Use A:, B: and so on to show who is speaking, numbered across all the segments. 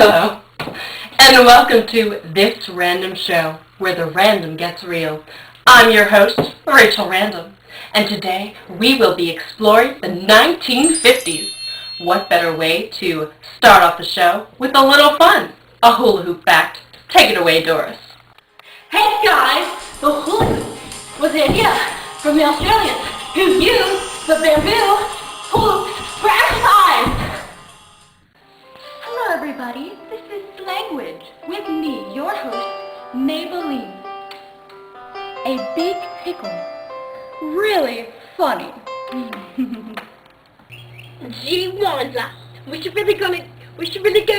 A: Hello, and welcome to This Random Show, where the random gets real. I'm your host, Rachael Random, and today we will be exploring the 1950s. What better way to start off the show with a little fun? A hula hoop fact. Take it away, Doris.
B: Hey guys, the hula hoop was the idea from the Australians who used the bamboo hoops for exercise. Hello everybody, this is Language with me, your host, Maybelline. A big tickle. Really funny. Gee Wanda, we should really go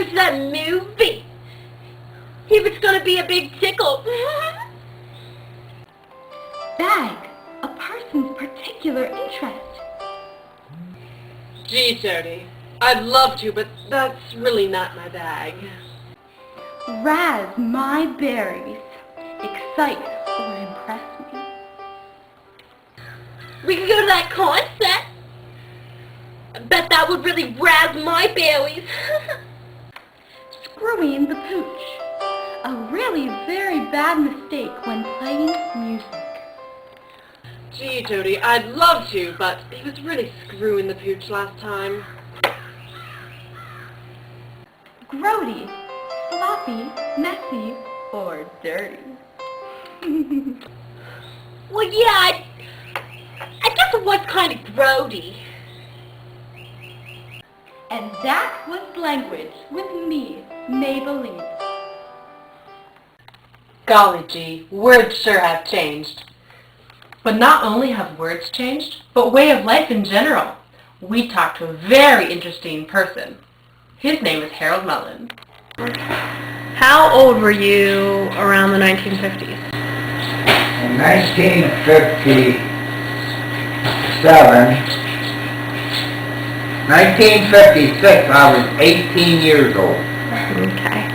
B: to that movie. If it's gonna be a big tickle. Bag, a person's particular interest.
A: Gee, Jody, I'd love to, but that's really not my bag.
B: Raz my berries. Excite or impress me. We could go to that concert. I bet that would really razz my berries. Screwing the pooch. A really very bad mistake when playing music.
A: Gee, Jody, I'd love to, but he was really screwing the pooch last time.
B: Grody, sloppy, messy, or dirty. Well, yeah, I guess it was kind of grody. And that was Language with me, Maybelline.
A: Golly gee, words sure have changed. But not only have words changed, but way of life in general. We talked to a very interesting person. His name is Harold Mullen. How old were you around the 1950s?
C: In 1956, I was 18 years old.
A: Okay.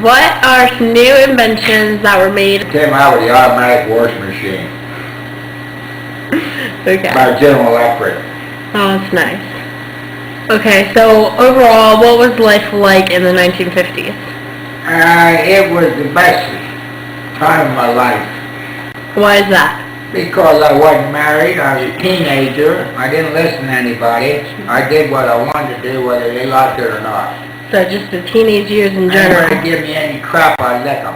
A: What are some new inventions that were made?
C: Came out with the automatic washing machine
A: Okay.
C: by General Electric.
A: Oh, that's nice. Okay, so overall, what was life like in the 1950s?
C: It was the best time of my life
A: Why is that?
C: because I wasn't married. I was a teenager. I didn't listen to anybody. I did what I wanted to do, whether they liked it or not.
A: So just the teenage years in
C: Anyone
A: general.
C: that give me any crap, I lick them.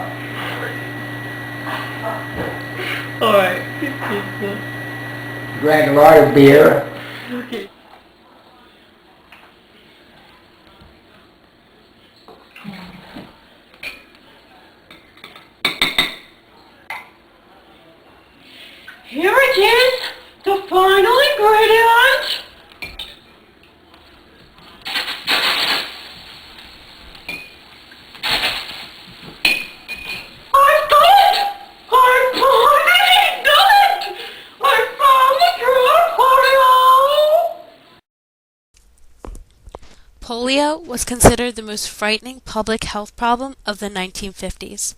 A: Alright.
C: Drank a lot of beer.
A: Okay.
B: Here it is, the final ingredient. I've done it! I finally done it! I found the cure for polio!
D: Polio was considered the most frightening public health problem of the 1950s.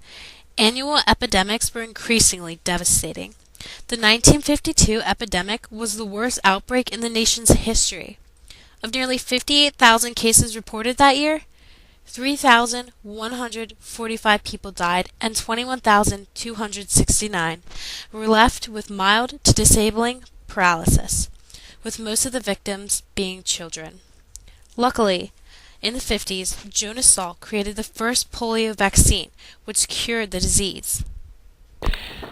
D: Annual epidemics were increasingly devastating. The 1952 epidemic was the worst outbreak in the nation's history. Of nearly 58,000 cases reported that year, 3,145 people died and 21,269 were left with mild to disabling paralysis, with most of the victims being children. Luckily, in the 50s, Jonas Salk created the first polio vaccine, which cured the disease.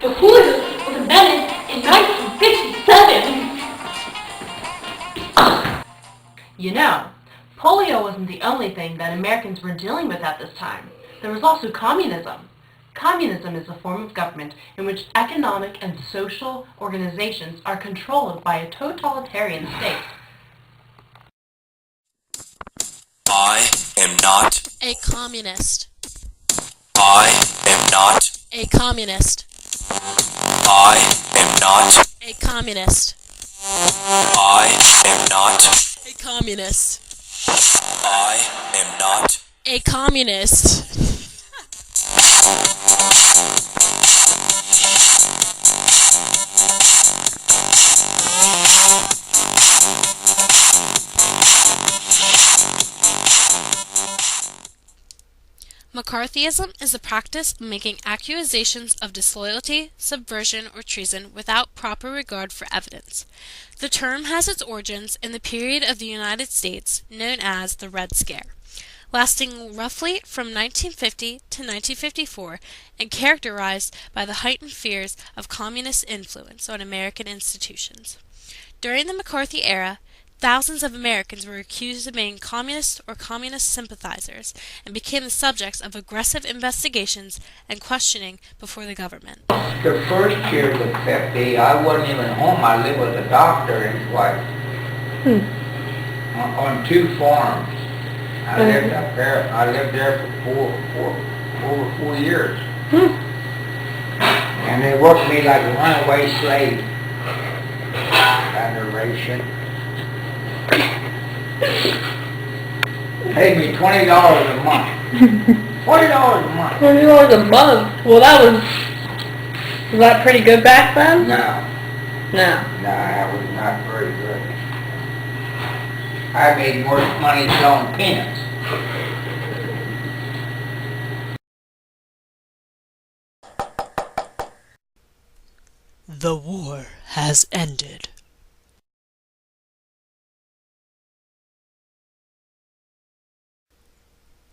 B: The hula hoop was invented in 1957.
A: You know, polio wasn't the only thing that Americans were dealing with at this time. There was also communism. Communism is a form of government in which economic and social organizations are controlled by a totalitarian state.
E: I am not.
D: A communist.
E: I am not.
D: A communist.
E: I am not.
D: A communist.
E: I am not.
D: A communist.
E: I am not.
D: A communist. McCarthyism is the practice of making accusations of disloyalty, subversion, or treason without proper regard for evidence. The term has its origins in the period of the United States known as the Red Scare, lasting roughly from 1950 to 1954 and characterized by the heightened fears of communist influence on American institutions. During the McCarthy era, thousands of Americans were accused of being communists or communist sympathizers and became the subjects of aggressive investigations and questioning before the government.
C: The first year of the 50, I wasn't even home. I lived with a doctor and his wife on 2 farms. I lived up there. I lived there for over 4 years. And they worked me like a runaway slave. Adoration. Paid me $20 a month. $20 a month.
B: $20 a month? Well, was that pretty good back then?
C: No.
B: No.
C: No, that was not very good. I made more money selling peanuts.
F: The war has ended.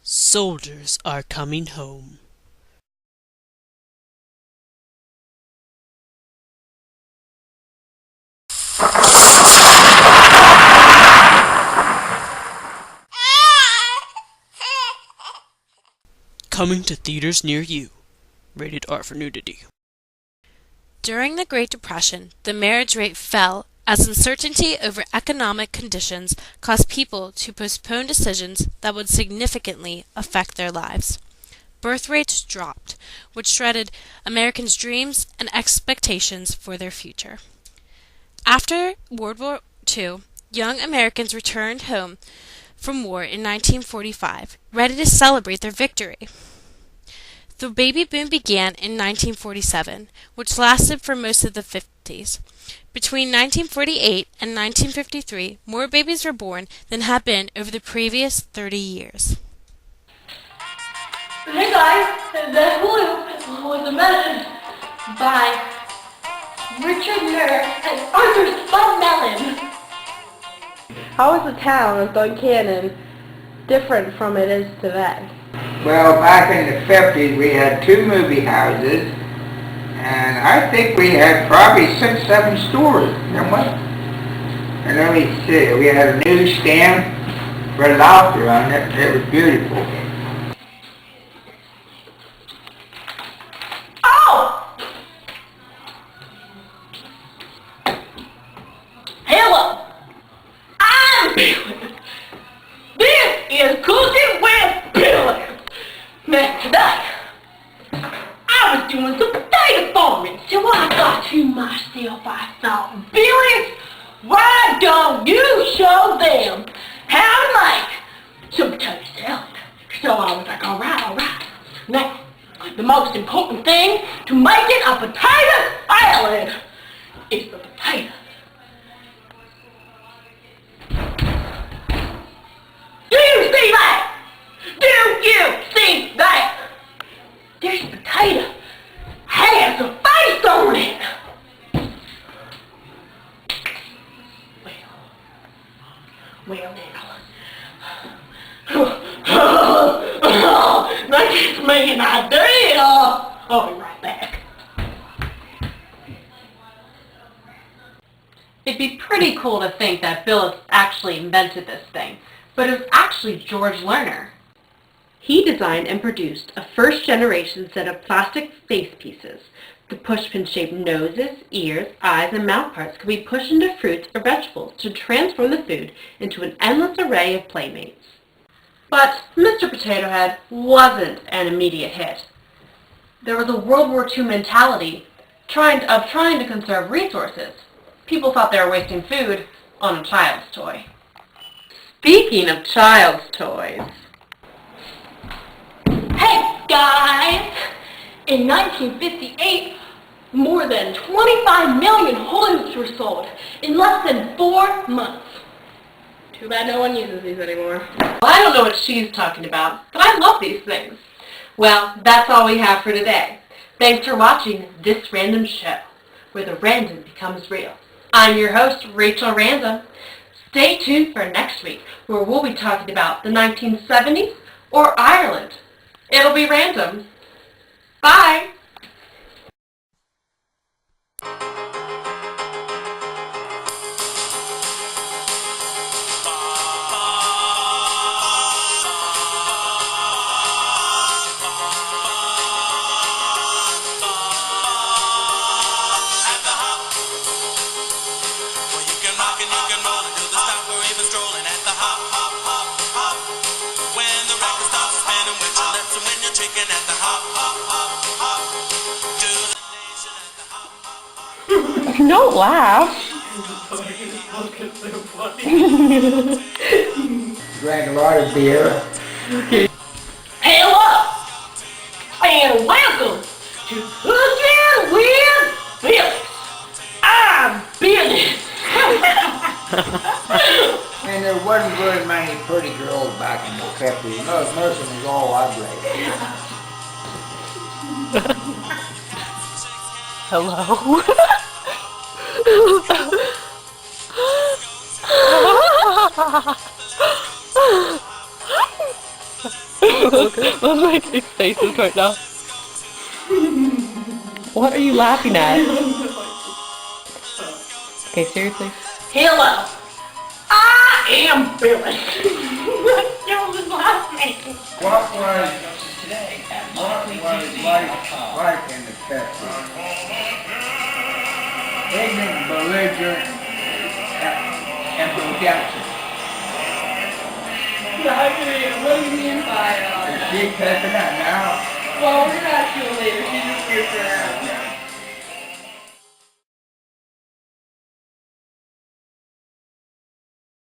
F: Soldiers are coming home. Coming to theaters near you. Rated R for nudity.
D: During the Great Depression, the marriage rate fell as uncertainty over economic conditions caused people to postpone decisions that would significantly affect their lives. Birth rates dropped, which shredded Americans' dreams and expectations for their future. After World War II, young Americans returned home from war in 1945, ready to celebrate their victory. The baby boom began in 1947, which lasted for most of the 50s. Between 1948 and 1953, more babies were born than had been over the previous 30 years.
B: Hey guys, that was a message by Richard Murr and Arthur Spud Mellon. How is the town of Duncannon different from it is today?
C: Well, back in the 50s, we had 2 movie houses, and I think we had probably 6, 7 stores, didn't we? And let me see, we had a newsstand for lobster on it. It was beautiful.
B: Oh! Hello! I'm Billy. This is Cooking with Billy. Now today, I was doing some potato farming, so I thought to myself, Billy, why don't you show them how to make some potato salad? So I was like, alright. Now, the most important thing to making a potato salad is the potato. Do you see that? Do you see that? This potato has a face on it. Well now. That gives me an idea. I'll be right back.
A: It'd be pretty cool to think that Bill actually invented this thing, but it was actually George Lerner. He designed and produced a first-generation set of plastic face pieces. The pushpin-shaped noses, ears, eyes, and mouth parts could be pushed into fruits or vegetables to transform the food into an endless array of playmates. But Mr. Potato Head wasn't an immediate hit. There was a World War II mentality trying to conserve resources. People thought they were wasting food on a child's toy. Speaking of child's toys...
B: Hey guys! In 1958, more than 25 million hula hoops were sold in less than 4 months. Too bad no one uses these anymore.
A: Well, I don't know what she's talking about, but I love these things. Well, that's all we have for today. Thanks for watching This Random Show, where the random becomes real. I'm your host, Rachael Random. Stay tuned for next week, where we'll be talking about the 1970s or Ireland. It'll be random. Bye!
B: Don't laugh.
C: Drank a lot of beer.
B: Hello, and welcome to Cooking with Billy. I'm Billy.
C: And there wasn't very many pretty girls back in the 50s. Most of them was all ugly.
B: Hello. Let's make these faces right now. What are you laughing at? Okay, seriously? Hello. I am Billy. Y'all just laughing.
C: What was life in the 50s? Ignorant, belligerent, and production.
B: What do you mean by
C: Is she picking up now?
B: well, we're not too later. She's just here for